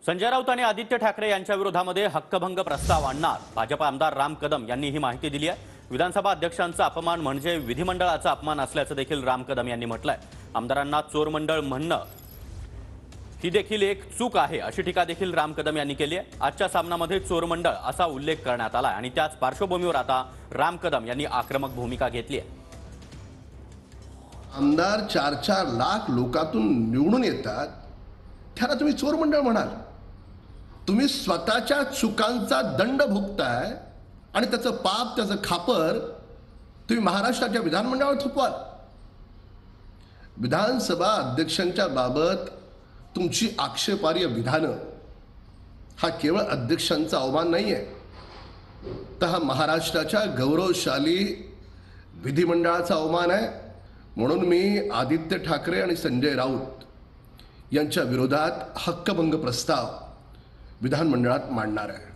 संजय राऊत आणि आदित्य ठाकरे यांच्या विरोधामध्ये हक्कभंग प्रस्ताव आणणार भाजप आमदार राम कदम यांनी ही माहिती दिली आहे। विधानसभा अध्यक्षांचा अपमान म्हणजे विधिमंडळाचा अपमान असल्याचं देखील राम कदम यांनी म्हटलंय। आमदारांना चोर मंडळ म्हणणं ही देखील एक चूक आहे अशी टीका देखील राम कदम यांनी केली आहे। आजच्या सामनामध्ये चोर मंडळ असा उल्लेख करण्यात आला आणि त्याच पार्श्वभूमीवर आता राम कदम यांनी आक्रमक भूमिका घेतली आहे। आमदार 4-4 लाख लोकातून निवडून येतात, त्याला तुम्ही चोर मंडळ म्हणाल? तुम्ही स्वतःच्या चुकांचा दंड भोगताय आणि त्याचं पाप, त्याचं खापर तुम्ही महाराष्ट्राच्या विधानमंडळावर थोपवाल। विधानसभा अध्यक्षांच्या बाबत तुमची आक्षेपार्ह विधानं हा केवळ अध्यक्षांचा अवमान नाहीये, तर हा महाराष्ट्राच्या गौरवशाली विधिमंडळाचा अवमान आहे। म्हणून मी आदित्य ठाकरे आणि संजय राऊत यांच्या विरोधात हक्कभंग प्रस्ताव विधानमंडळात मांडणार आहे।